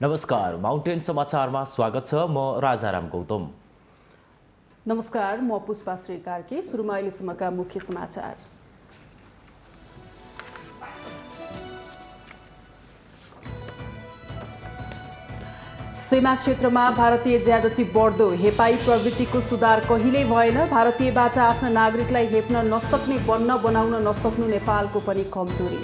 नमस्कार, माउन्टेन समाचारमा स्वागत छ। म राजाराम गौतम। नमस्कार, म पुष्पा श्री कार्की। सुरुमा अहिलेसम्मका मुख्य समाचार। सीमा क्षेत्रमा भारतीय ज्यादती बढ्दो, हेपाई प्रवृत्तिको सुधार कहिल्यै भएन। भारतीयबाट आफ्ना नागरिकलाई हेप्न नसक्ने बन्न बनाउन नसक्नु नेपालको पनि कमजोरी।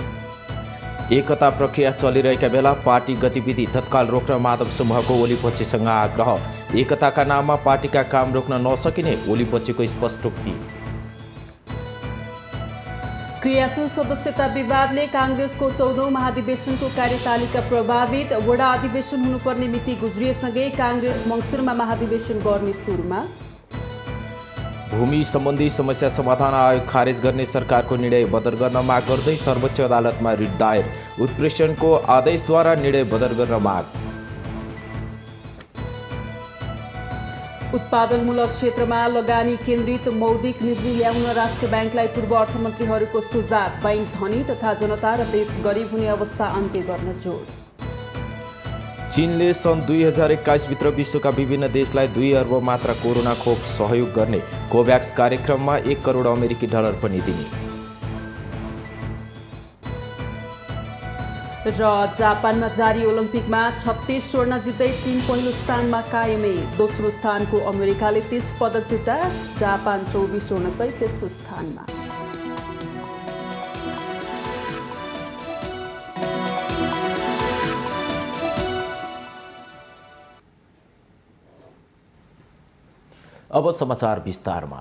एकता प्रक्रिया चलिरहेका बेला पार्टी गतिविधि तत्काल रोक्न माधव समूहको ओलीपछिसँग आग्रह। एकताका नाममा पार्टीका काम रोक्न नसकिने ओलीपछिको स्पष्टोक्ति। क्रियाशील सदस्यता विवादले काङ्ग्रेसको 14औं महाधिवेशनको कार्यतालिका प्रभावित। वडा अधिवेशन हुनुपर्ने मिति गुज्रिएसँगै काङ्ग्रेस मङ्सिरमा महाधिवेशन गर्ने सुरुमा। भूमि सम्बन्धी समस्या समाधान आयोग खारेज गर्ने सरकारको निर्णय बदर गर्न माग गर्दै सर्वोच्च अदालतमा रिट दायर। उत्कृष्टनको आदेशद्वारा निर्णय बदर गर्न माग। उत्पादनमूलक क्षेत्रमा लगानी केन्द्रित मौद्रिक नीति ल्याउन राष्ट्र ब्याङ्कलाई पूर्व अर्थमन्त्रीहरूको सुझाव। बैंक धनी तथा जनता र देश गरिब हुने अवस्था अन्त्य गर्न जोड। चीनले सन् 2021 भित्र विश्वका विभिन्न देशलाई 2 अर्ब मात्रा कोरोना खोप सहयोग गर्ने कोभ्याक्स कार्यक्रममा 1 करोड अमेरिकी डलर पनि दिने। र जापानमा जारी ओलम्पिकमा 36 स्वर्ण जित्दै चीन पहिलो स्थानमा कायमै। दोस्रो स्थानको अमेरिकाले 30 पदक जित्दा जापान 24 स्वर्णसहित तेस्रो स्थानमा। अब समाचार विस्तारमा।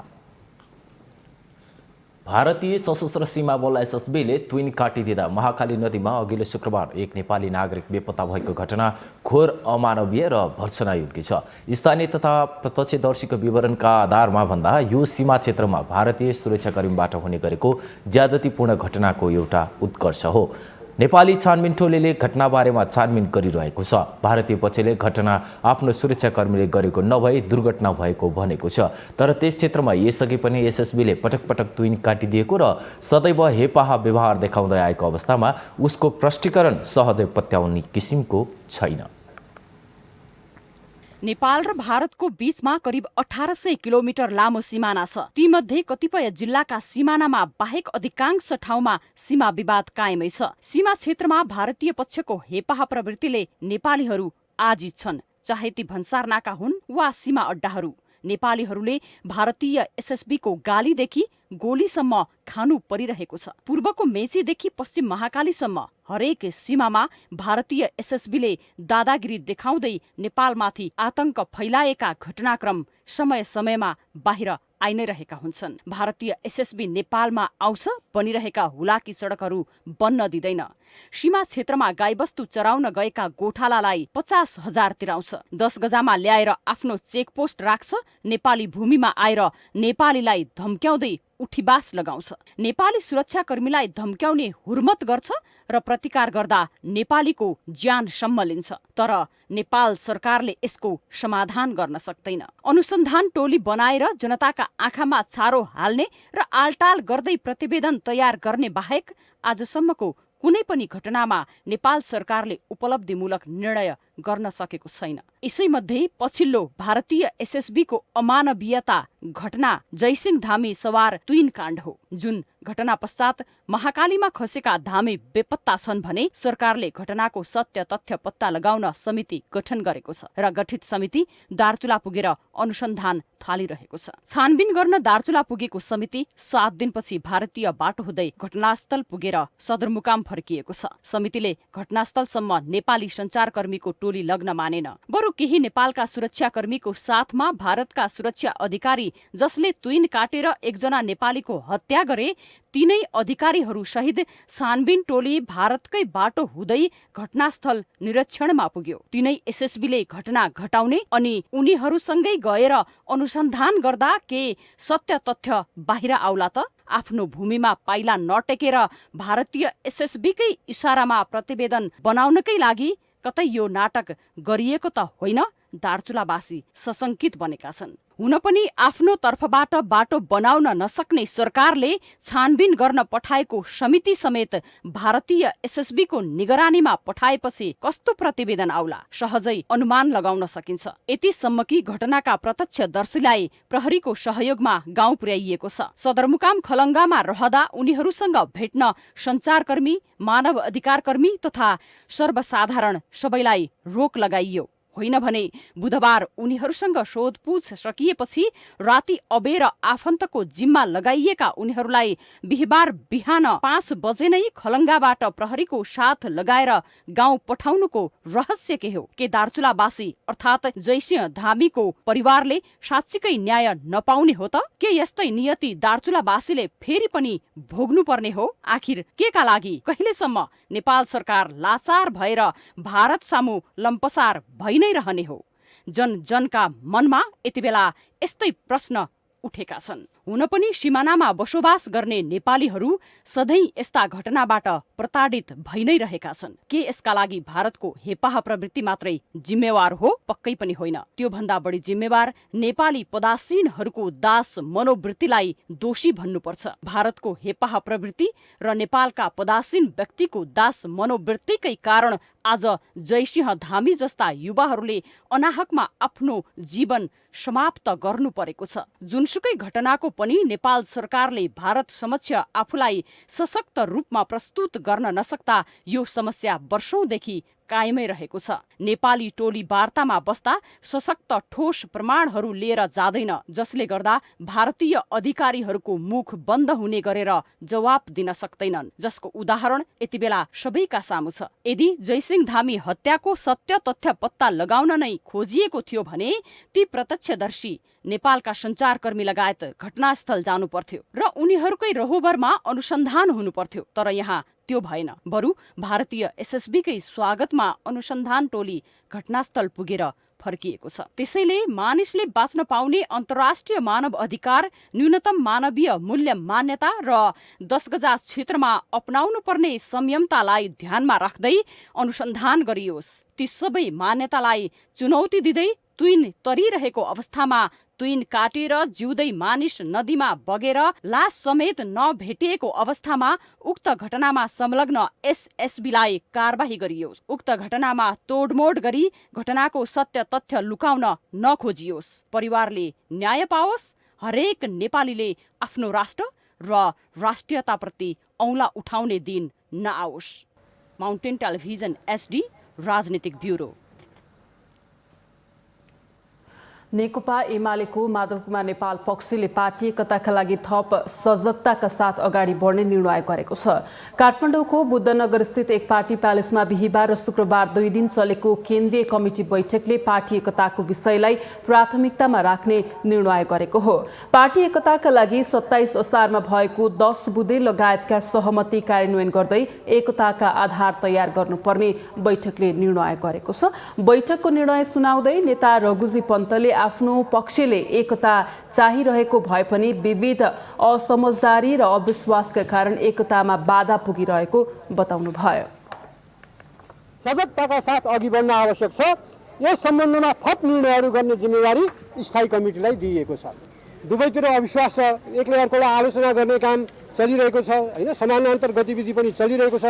भारतीय सशस्त्र सीमा बल एसएसबीले तुइन काटिदिँदा महाकाली नदीमा अघिल्लो शुक्रबार एक नेपाली नागरिक बेपत्ता भएको घटना घोर अमानवीय र भर्त्सनायोग्य छ। स्थानीय तथा प्रत्यक्षदर्शीको विवरणका आधारमा भन्दा यो सीमा क्षेत्रमा भारतीय सुरक्षाकर्मीबाट हुने गरेको ज्यादतीपूर्ण घटनाको एउटा उत्कर्ष हो। नेपाली छानबिन टोलीले घटनाबारेमा छानबिन गरिरहेको छ। भारतीय पक्षले घटना आफ्नो सुरक्षाकर्मीले गरेको नभई दुर्घटना भएको भनेको छ। तर त्यस क्षेत्रमा यसअघि पनि एसएसबीले पटक पटक तुइन काटिदिएको र सदैव हेपाहा व्यवहार देखाउँदै आएको अवस्थामा उसको प्रष्टीकरण सहजै पत्याउने किसिमको छैन। नेपाल र भारतको बीचमा करिब 1800 किलोमिटर लामो सिमाना छ। तीमध्ये कतिपय जिल्लाका सिमानामा बाहेक अधिकांश ठाउँमा सीमा विवाद कायमै छ। सीमा क्षेत्रमा भारतीय पक्षको हेपाहा प्रवृत्तिले नेपालीहरू आजित छन्, चाहे ती भन्सार नाका हुन् वा सीमा अड्डाहरू। नेपालीहरूले भारतीय एसएसबीको गालीदेखि गोलीसम्म खानु परिरहेको छ। पूर्वको मेचीदेखि पश्चिम महाकालीसम्म हरेक सीमामा भारतीय एसएसबीले दादागिरी देखाउँदै नेपालमाथि आतंक फैलाएका घटनाक्रम समय समयमा बाहिर आइ नै रहेका हुन्छन्। भारतीय एसएसबी नेपालमा आउँछ, बनिरहेका हुलाकी सडकहरू बन्न दिँदैन। सीमा क्षेत्रमा गाईबस्तु चराउन गएका गोठालालाई 50,000 तिराउँछ। 10 गजामा ल्याएर आफ्नो चेकपोस्ट राख्छ। नेपाली भूमिमा आएर नेपालीलाई धम्क्याउँदै उठीबास लगाउँछ। नेपाली सुरक्षाकर्मीलाई धम्क्याउने हुर्मत गर्छ र प्रतिकार गर्दा नेपालीको ज्यानसम्म लिन्छ। तर नेपाल सरकारले यसको समाधान गर्न सक्दैन। अनुसन्धान टोली बनाएर जनताका आँखामा छारो हाल्ने र आलटाल गर्दै प्रतिवेदन तयार गर्ने बाहेक आजसम्मको कुनै पनि घटनामा नेपाल सरकारले उपलब्धिमूलक निर्णय गर्न सकेको छैन। यसैमध्ये पछिल्लो भारतीय एसएसबीको अमानवीयता घटना जयसिंह धामी सवार तुइन काण्ड हो। जुन घटना पश्चात महाकालीमा खसेका धामी बेपत्ता छन् भने सरकारले घटनाको सत्य तथ्य पत्ता लगाउन समिति गठन गरेको छ र गठित समिति दार्चुला पुगेर अनुसन्धान थालिरहेको छ। छानबिन गर्न दार्चुला पुगेको समिति 7 दिनपछि भारतीय बाटो हुँदै घटनास्थल पुगेर सदरमुकाम फर्किएको छ। समितिले घटनास्थलसम्म नेपाली सञ्चारकर्मीको टोली लग्न मानेन। बरु केही नेपालका सुरक्षाकर्मीको साथमा भारतका सुरक्षा अधिकारी जसले तुइन काटेर एकजना नेपालीको हत्या गरे, तीनै अधिकारीहरू सहित छानबिन टोली भारतकै बाटो हुँदै घटनास्थल निरीक्षणमा पुग्यो। तीनै एसएसबीले घटना घटाउने अनि उनीहरूसँगै गएर अनुसन्धान गर्दा के सत्य तथ्य बाहिर आउला त? आफ्नो भूमिमा पाइला नटेकेर भारतीय एसएसबीकै इसारामा प्रतिवेदन बनाउनकै लागि कतै यो नाटक गरिएको त होइन? दार्चुलावासी सशंकित बनेका छन्। हुन पनि आफ्नो तर्फबाट बाटो बनाउन नसक्ने सरकारले छानबिन गर्न पठाएको समिति समेत भारतीय एसएसबीको निगरानीमा पठाएपछि कस्तो प्रतिवेदन आउला सहजै अनुमान लगाउन सकिन्छ। यतिसम्म कि घटनाका प्रत्यक्षदर्शीलाई प्रहरीको सहयोगमा गाउँ पुर्याइएको छ। सदरमुकाम खलङ्गामा रहँदा उनीहरूसँग भेट्न सञ्चारकर्मी, मानव अधिकारकर्मी तथा सर्वसाधारण सबैलाई रोक लगाइयो। होइन भने बुधबार उनीहरूसँग सोधपुछ सकिएपछि राति अबेर आफन्तको जिम्मा लगाइएका उनीहरूलाई बिहिबार बिहान 5 बजे नै खलङ्गाबाट प्रहरीको साथ लगाएर गाउँ पठाउनुको रहस्य के हो? के दार्चुलावासी अर्थात् जयसिंह धामीको परिवारले साँच्चीकै न्याय नपाउने हो त? के यस्तै नियति दार्चुलावासीले फेरि पनि भोग्नु पर्ने हो? आखिर केका लागि कहिलेसम्म नेपाल सरकार लाचार भएर भारत सामु लम्पसार भइ नै रहने हो? जनका मनमा यति बेला यस्तै प्रश्न उठेका छन्। हुन पनि सिमानामा बसोबास गर्ने नेपालीहरू सधैँ यस्ता घटनाबाट प्रताडित भइ नै रहेका छन्। के यसका लागि भारतको हेपाह प्रवृत्ति मात्रै जिम्मेवार हो? पक्कै पनि होइन। त्यो भन्दा बढी जिम्मेवार नेपाली पदासीनहरूको दास मनोवृत्तिलाई दोषी भन्नुपर्छ। भारतको हेपाह प्रवृत्ति र नेपालका पदासीन व्यक्तिको दास मनोवृत्तिकै कारण आज जयसिंह धामी जस्ता युवाहरूले अनाहकमा आफ्नो जीवन समाप्त गर्नु परेको छ। जुनसुकै घटनाको पनि नेपाल सरकारले भारत समक्ष आफूलाई सशक्त रूपमा प्रस्तुत गर्न नसक्दा यो समस्या वर्षौंदेखि कायमै रहेको छ। नेपाली टोली वार्तामा बस्दा सशक्त ठोस प्रमाणहरू लिएर जाँदैन, जसले गर्दा भारतीय अधिकारीहरूको मुख बन्द हुने गरेर जवाब दिन सक्दैनन्, जसको उदाहरण यति बेला सबैका सामु छ। यदि जयसिंह धामी हत्याको सत्य तथ्य पत्ता लगाउन नै खोजिएको थियो भने ती प्रत्यक्षदर्शी नेपालका सञ्चारकर्मी लगायत घटनास्थल जानु पर्थ्यो र उनीहरूकै रहोबरमा अनुसन्धान हुनु पर्थ्यो। तर यहाँ त्यो भएन। बरु भारतीय एसएसबीकै स्वागतमा अनुसन्धान टोली घटनास्थल पुगेर फर्किएको छ। त्यसैले मानिसले बाँच्न पाउने अन्तर्राष्ट्रिय मानव अधिकार, न्यूनतम मानवीय मूल्य मान्यता र 10 गजा क्षेत्रमा अपनाउनु पर्ने संयमतालाई ध्यानमा राख्दै अनुसन्धान गरियोस्। ती सबै मान्यतालाई चुनौती दिँदै तुइन तरिरहेको अवस्थामा तुइन काटेर जिउँदै मानिस नदीमा बगेर लास समेत नभेटिएको अवस्थामा उक्त घटनामा संलग्न एसएसबीलाई कारबाही गरियोस्। उक्त घटनामा तोडमोड गरी घटनाको सत्य तथ्य लुकाउन नखोजियोस्। परिवारले न्याय पाओस्। हरेक नेपालीले आफ्नो राष्ट्र र राष्ट्रियताप्रति औँला उठाउने दिन नआओस्। माउन्टेन टेलिभिजन एसडी राजनीतिक ब्युरो। नेकपा एमालेको माधव कुमार नेपाल पक्षले पार्टी एकताका लागि थप सजगताका साथ अगाडि बढ्ने निर्णय गरेको छ। काठमाडौँको बुद्धनगर स्थित एक पार्टी प्यालेसमा बिहिबार र शुक्रबार 2 दिन चलेको केन्द्रीय कमिटी बैठकले पार्टी एकताको विषयलाई प्राथमिकतामा राख्ने निर्णय गरेको हो। पार्टी एकताका लागि 27 असारमा भएको 10 बुँदे लगायतका सहमति कार्यान्वयन गर्दै एकताका आधार तयार गर्नुपर्ने बैठकले निर्णय गरेको छ। बैठकको निर्णय सुनाउँदै नेता रघुजी पन्तले आफ्नो पक्षले एकता चाहिरहेको भए पनि विविध असमझदारी र अविश्वासका कारण एकतामा बाधा पुगिरहेको बताउनुभयो। सजगताका साथ अघि बढ्न आवश्यक छ। यस सम्बन्धमा थप निर्णयहरू गर्ने जिम्मेवारी स्थायी कमिटीलाई दिइएको छ। दुवैतिर अविश्वास छ, एकले अर्कोलाई आलोचना गर्ने काम चलिरहेको छ, होइन, समानान्तर गतिविधि पनि चलिरहेको छ।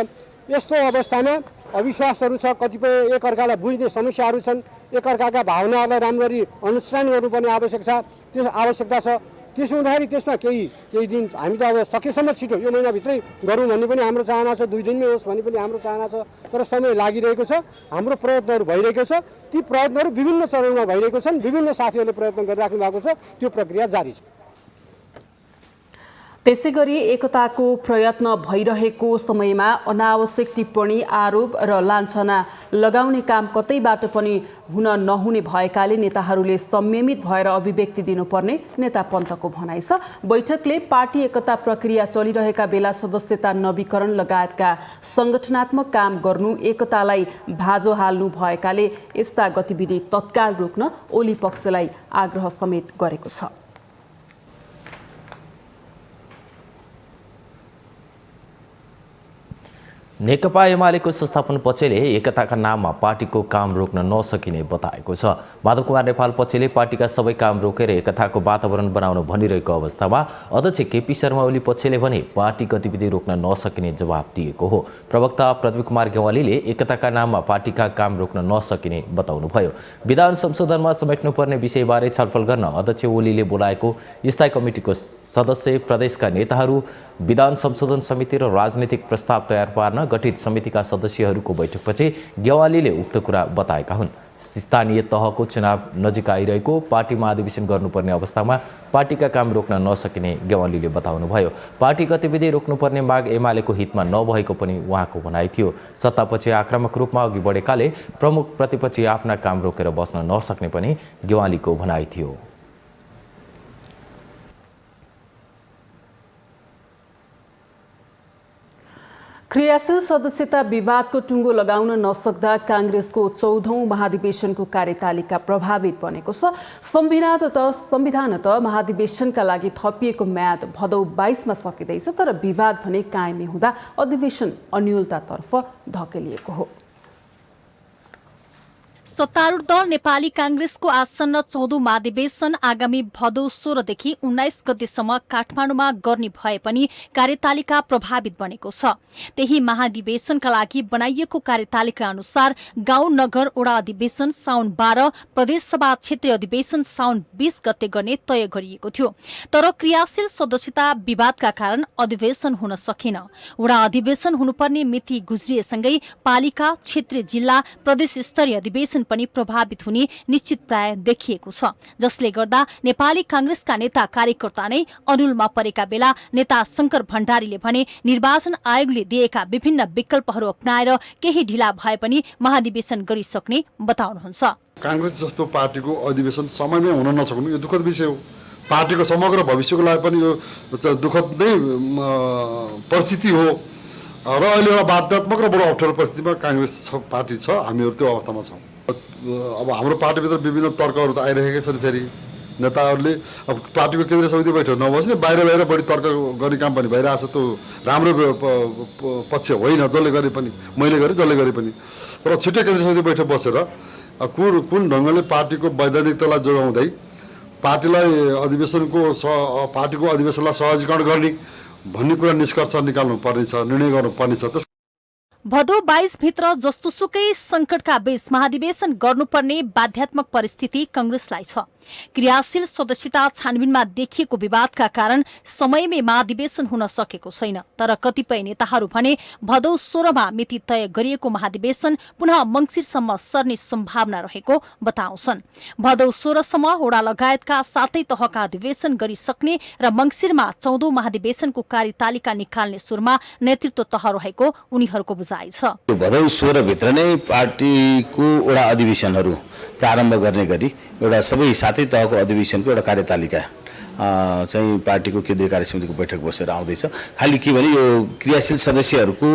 यस्तो अवस्थामा अविश्वासहरू छ, कतिपय एकअर्कालाई बुझ्ने समस्याहरू छन्, एकअर्काका भावनाहरूलाई राम्ररी अनुसरण गर्नुपर्ने आवश्यकता छ। त्यसो हुँदाखेरि त्यसमा केही दिन हामी त अब सकेसम्म छिटो यो महिनाभित्रै गरौँ भन्ने पनि हाम्रो चाहना छ, 2 दिनमै होस् भन्ने पनि हाम्रो चाहना छ। तर समय लागिरहेको छ, हाम्रो प्रयत्नहरू भइरहेको छ। ती प्रयत्नहरू विभिन्न चरणमा भइरहेको छन्, विभिन्न साथीहरूले प्रयत्न गरिराख्नु भएको छ, त्यो प्रक्रिया जारी छ। त्यसैगरी एकताको प्रयत्न भइरहेको समयमा अनावश्यक टिप्पणी, आरोप र लाञ्छना लगाउने काम कतैबाट पनि हुन नहुने भएकाले नेताहरूले संयमित भएर अभिव्यक्ति दिनुपर्ने नेता पन्तको भनाइ छ। बैठकले पार्टी एकता प्रक्रिया चलिरहेका बेला सदस्यता नवीकरण लगायतका संगठनात्मक काम गर्नु, एकतालाई भाँजो हाल्नु भएकाले यस्ता गतिविधि तत्काल रोक्न ओली पक्षलाई आग्रह समेत गरेको छ। नेकपा एमालेको संस्थापन पक्षले एकताका नाममा पार्टीको काम रोक्न नसकिने बताएको छ। माधव कुमार नेपाल पक्षले पार्टीका सबै काम रोकेर एकताको वातावरण बनाउन भनिरहेको अवस्थामा अध्यक्ष केपी शर्मा ओली पक्षले भने पार्टी गतिविधि रोक्न नसकिने जवाब दिएको हो। प्रवक्ता पृथ्वी कुमार गेवालीले एकताका नाममा पार्टीका काम रोक्न नसकिने बताउनुभयो। विधान संशोधनमा समेट्नुपर्ने विषयबारे छलफल गर्न अध्यक्ष ओलीले बोलाएको स्थायी कमिटीको सदस्य प्रदेशका नेताहरू, विधान संशोधन समिति र राजनीतिक प्रस्ताव तयार पार्न गठित समितिका सदस्यहरूको बैठकपछि गेवालीले उक्त कुरा बताएका हुन्। स्थानीय तहको चुनाव नजिक आइरहेको पार्टी महाधिवेशन गर्नुपर्ने अवस्थामा पार्टीका काम रोक्न नसकिने गेवालीले बताउनुभयो। पार्टी गतिविधि रोक्नुपर्ने माग एमालेको हितमा नभएको पनि उहाँको भनाइ थियो। सत्तापछि आक्रामक रूपमा अघि बढेकाले प्रमुख प्रतिपक्षी आफ्ना काम रोकेर बस्न नसक्ने पनि गेवालीको भनाइ थियो। क्रियाशील सदस्यता विवादको टुङ्गो लगाउन नसक्दा काङ्ग्रेसको 14औं महाधिवेशनको कार्यतालिका प्रभावित बनेको छ। संविधानत महाधिवेशनका लागि थपिएको म्याद भदौ 22 मा सकिँदैछ, तर विवाद भने कायमै हुँदा अधिवेशन अन्योलतातर्फ धकेलिएको हो। सत्तारूढ दल नेपाली कांग्रेसको आसन्न 14औं महाधिवेशन आगामी भदौ 16 देखि 19 गतेसम्म काठमाडौँमा गर्ने भए पनि कार्यतालिका प्रभावित बनेको छ। त्यही महाधिवेशनका लागि बनाइएको कार्यतालिका अनुसार गाउँ नगर वडा अधिवेशन साउन 12, प्रदेशसभा क्षेत्रीय अधिवेशन साउन 20 गते गर्ने तय गरिएको थियो। तर क्रियाशील सदस्यता विवादका कारण अधिवेशन हुन सकेन। वडा अधिवेशन हुनुपर्ने मिति गुज्रिएसँगै पालिका, क्षेत्रीय, जिल्ला, प्रदेश स्तरीय अधिवेशन पनि प्रभावित हुने निश्चित प्राय देखिएको छ, जसले गर्दा नेपाली कांग्रेसका नेता कार्यकर्ता नै अनुलमा परेका बेला नेता शंकर भण्डारीले भने निर्वाचन आयोगले दिएका विभिन्न विकल्पहरू अपनाएर केही ढिला भए पनि महाधिवेशन गरिसक्ने बताउनुहुन्छ। कांग्रेस जस्तो पार्टीको अधिवेशन समयमै हुन नसक्नु यो दुःखद विषय हो। पार्टीको समग्र भविष्यको लागि पनि यो दुःखद नै परिस्थिति हो र अहिले एउटा बाध्यात्मक र बडो अप्ठ्यारो परिस्थितिमा कांग्रेस पार्टी छ। हामीहरू त्यो अवस्थामा छौँ। अब हाम्रो पार्टीभित्र विभिन्न तर्कहरू त आइरहेकै छन्। फेरि नेताहरूले अब पार्टीको केन्द्रीय समिति बैठक नबस्ने बाहिर बढी तर्क गर्ने काम पनि भइरहेछ। त्यो राम्रो पक्ष होइन, जसले गरे पनि, मैले गरेँ जसले गरे पनि। तर छिट्टै केन्द्रीय समिति बैठक बसेर कुन ढङ्गले पार्टीको वैधानिकतालाई जोगाउँदै पार्टीलाई पार्टीको अधिवेशनलाई सहजीकरण गर्ने भन्ने कुरा निष्कर्ष निकाल्नु पर्नेछ, निर्णय गर्नुपर्नेछ। भदौ 22 भित्र जस्तोसुकै संकटका बीच महाधिवेशन गर्नुपर्ने बाध्यात्मक परिस्थिति कांग्रेसलाई छ। क्रियाशील सदस्यता छानबिनमा देखिएको विवादका कारण समयमै महाधिवेशन हुन सकेको छैन। तर कतिपय नेताहरू भने भदौ 16 मा मिति तय गरिएको महाधिवेशन पुनः मंसिरसम्म सर्ने सम्भावना रहेको बताउँछन्। भदौ 16 सम्म वडा लगायतका 7 तहका अधिवेशन गरिसक्ने र मंसिरमा 14औं महाधिवेशनको कार्यतालिका निकाल्ने सुरमा नेतृत्व तह रहेको उनीहरूको भदौ 16 भित्र नै पार्टीको वडा अधिवेशनहरू प्रारम्भ गर्ने गरी एउटा सबै 7 तहको अधिवेशनको एउटा कार्यतालिका चाहिँ पार्टीको केन्द्रीय कार्य समितिको बैठक बसेर आउँदैछ। खालि के भने यो क्रियाशील सदस्यहरूको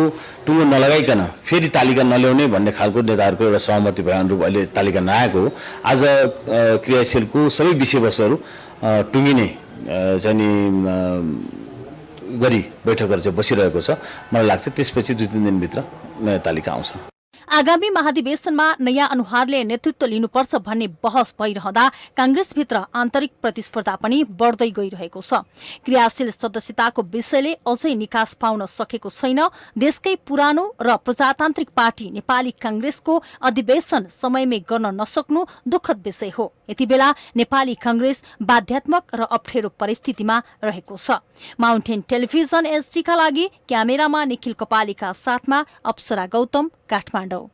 टुङ्गो नलगाइकन फेरि तालिका नल्याउने भन्ने खालको नेताहरूको एउटा सहमति भए अनुरूप अहिले तालिका नआएको हो। आज क्रियाशीलको सबै विषयवस्तुहरू टुङ्गिने चाहिँ गरी बैठकहरू चाहिँ बसिरहेको छ। मलाई लाग्छ त्यसपछि 2-3 दिनभित्र नयाँ तालिका आउँछ। आगामी महाधिवेशनमा नयाँ अनुहारले नेतृत्व लिनुपर्छ भन्ने बहस भइरहँदा कांग्रेसभित्र आन्तरिक प्रतिस्पर्धा पनि बढ्दै गइरहेको छ। क्रियाशील सदस्यताको विषयले अझै निकास पाउन सकेको छैन। देशकै पुरानो र प्रजातान्त्रिक पार्टी नेपाली कांग्रेसको अधिवेशन समयमै गर्न नसक्नु दुःखद विषय हो। यति बेला नेपाली कांग्रेस बाध्यात्मक र अप्ठ्यारो परिस्थितिमा रहेको छ। माउन्टेन टेलिभिजन एसडीका लागि क्यामेरामा निखिल कपालीका साथमा अप्सरा गौतम, काठमाडौँ।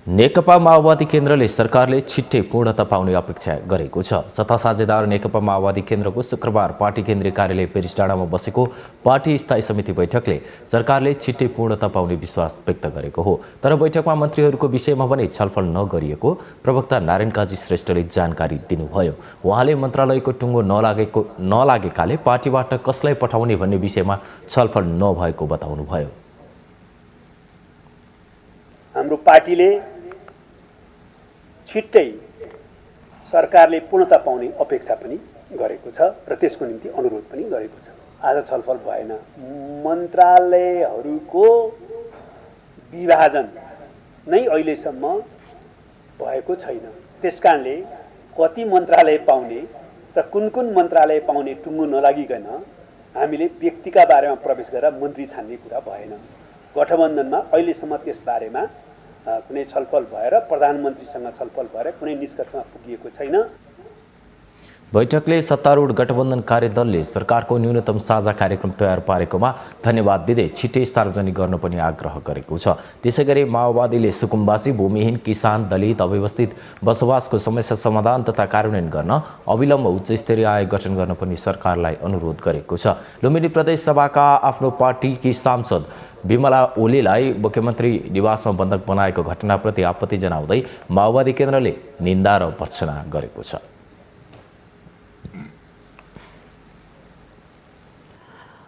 नेकपा माओवादी केन्द्रले सरकारले छिट्टै पूर्णता पाउने अपेक्षा गरेको छ। सत्ता साझेदार नेकपा माओवादी केन्द्रको शुक्रबार पार्टी केन्द्रीय कार्यालय पेरिसडाँडामा बसेको पार्टी स्थायी समिति बैठकले सरकारले छिट्टै पूर्णता पाउने विश्वास व्यक्त गरेको हो। तर बैठकमा मन्त्रीहरूको विषयमा भने छलफल नगरिएको प्रवक्ता नारायण काजी श्रेष्ठले जानकारी दिनुभयो। उहाँले मन्त्रालयको टुङ्गो नलागेकाले पार्टीबाट कसलाई पठाउने भन्ने विषयमा छलफल नभएको बताउनुभयो। हाम्रो पार्टीले छिट्टै सरकारले पूर्णता पाउने अपेक्षा पनि गरेको छ र त्यसको निम्ति अनुरोध पनि गरेको छ। आज छलफल भएन। मन्त्रालयहरूको विभाजन नै अहिलेसम्म भएको छैन। त्यसकारणले कति मन्त्रालय पाउने र कुन कुन मन्त्रालय पाउने टुङ्गो नलागिकन हामीले व्यक्तिका बारेमा प्रवेश गरेर मन्त्री छान्ने कुरा भएन। गठबन्धनमा अहिलेसम्म त्यसबारेमा कुनै छलफल भएर प्रधानमन्त्रीसँग छलफल भएर कुनै निष्कर्षमा पुगिएको छैन। बैठकले सत्तारूढ गठबन्धन कार्यदलले सरकारको न्यूनतम साझा कार्यक्रम तयार पारेकोमा धन्यवाद दिँदै छिट्टै सार्वजनिक गर्न पनि आग्रह गरेको छ। त्यसैगरी माओवादीले सुकुम्बासी, भूमिहीन, किसान, दलित, अव्यवस्थित बसोबासको समस्या समाधान तथा कार्यान्वयन गर्न अविलम्ब उच्चस्तरीय आयोग गठन गर्न पनि सरकारलाई अनुरोध गरेको छ। लुम्बिनी प्रदेश सभाका आफ्नो पार्टीकी सांसद विमला ओलीलाई मुख्यमन्त्री निवासमा बन्धक बनाएको घटनाप्रति आपत्ति जनाउँदै माओवादी केन्द्रले निन्दा र भर्त्सना गरेको छ।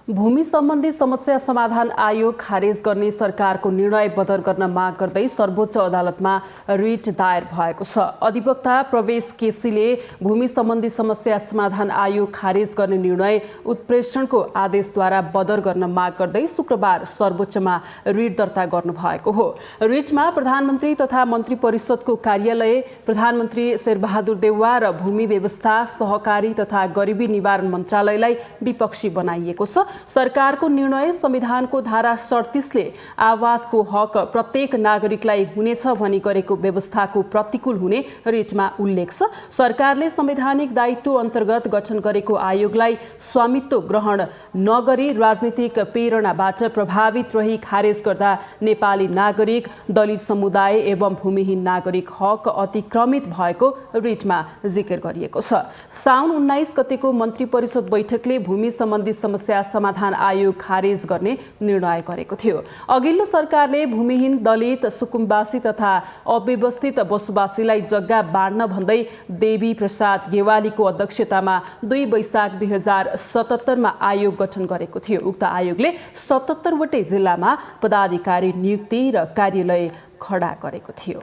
भूमि सम्बन्धी समस्या समाधान आयोग खारेज गर्ने सरकारको निर्णय बदर गर्न माग गर्दै सर्वोच्च अदालतमा रिट दायर भएको छ। अधिवक्ता प्रवेश केसीले भूमि सम्बन्धी समस्या समाधान आयोग खारेज गर्ने निर्णय उत्प्रेषणको आदेशद्वारा बदर गर्न माग गर्दै शुक्रबार सर्वोच्चमा रिट दर्ता गर्नुभएको हो। रिटमा प्रधानमन्त्री तथा मन्त्री परिषदको कार्यालय, प्रधानमन्त्री शेरबहादुर देउवा र भूमि व्यवस्था, सहकारी तथा गरिबी निवारण मन्त्रालयलाई विपक्षी बनाइएको छ। सरकारको निर्णय संविधानको धारा 37 ले आवासको हक प्रत्येक नागरिकलाई हुनेछ भनी गरेको व्यवस्थाको प्रतिकूल हुने रिटमा उल्लेख छ। सरकारले संवैधानिक दायित्व अन्तर्गत गठन गरेको आयोगलाई स्वामित्व ग्रहण नगरी राजनीतिक प्रेरणाबाट प्रभावित रही खारेज गर्दा नेपाली नागरिक, दलित समुदाय एवं भूमिहीन नागरिक हक अतिक्रमित भएको रिटमा जिकिर गरिएको छ। साउन 19 गतेको मन्त्री परिषद बैठकले भूमि सम्बन्धी समस्या समाधान आयोग खारेज गर्ने निर्णय गरेको थियो। अघिल्लो सरकारले भूमिहीन, दलित, सुकुम्बासी तथा अव्यवस्थित बसोबासीलाई जग्गा बाँड्न भन्दै देवी प्रसाद गेवालीको अध्यक्षतामा 2 वैशाख 2077 मा आयोग गठन गरेको थियो। उक्त आयोगले 77 वटै जिल्लामा पदाधिकारी नियुक्ति र कार्यालय खडा गरेको थियो।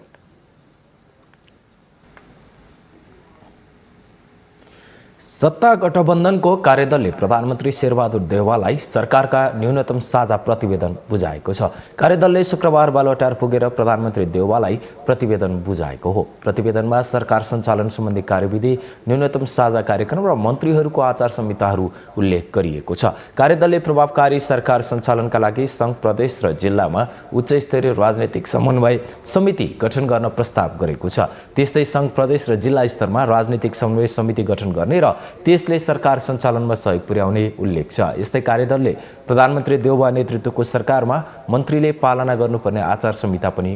सत्ता गठबन्धनको कार्यदलले प्रधानमन्त्री शेरबहादुर देउवालाई सरकारका न्यूनतम साझा प्रतिवेदन बुझाएको छ। कार्यदलले शुक्रबार बालुवाटार पुगेर प्रधानमन्त्री देउवालाई प्रतिवेदन बुझाएको हो। प्रतिवेदनमा सरकार सञ्चालन सम्बन्धी कार्यविधि, न्यूनतम साझा कार्यक्रम र मन्त्रीहरूको आचार संहिताहरू उल्लेख गरिएको छ। कार्यदलले प्रभावकारी सरकार सञ्चालनका लागि सङ्घ, प्रदेश र जिल्लामा उच्चस्तरीय राजनैतिक समन्वय समिति गठन गर्न प्रस्ताव गरेको छ। त्यस्तै सङ्घ, प्रदेश र जिल्ला स्तरमा राजनैतिक समन्वय समिति गठन गर्ने र त्यसले सरकार सञ्चालनमा सहयोग पुर्याउने उल्लेख छ। यस्तै कार्यदलले प्रधानमन्त्री देउवा नेतृत्वको सरकारमा मन्त्रीले पालना गर्नुपर्ने आचार संहिता पनि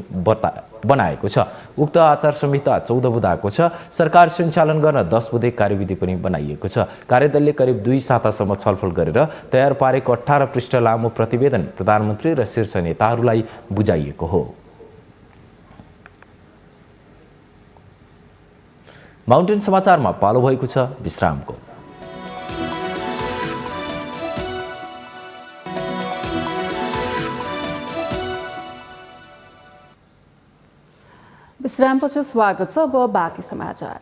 बनाएको छ। उक्त आचार संहिता 14 बुँदाको छ। सरकार सञ्चालन गर्न 10 बुँदे कार्यविधि पनि बनाइएको छ। कार्यदलले करिब 2 सातासम्म छलफल गरेर तयार पारेको 18 पृष्ठ लामो प्रतिवेदन प्रधानमन्त्री र शीर्ष नेताहरूलाई बुझाइएको हो। माउन्टेन समाचारमा पालो भएको छ विश्रामको। विश्रामपछि स्वागत छ। अब बाँकी समाचार।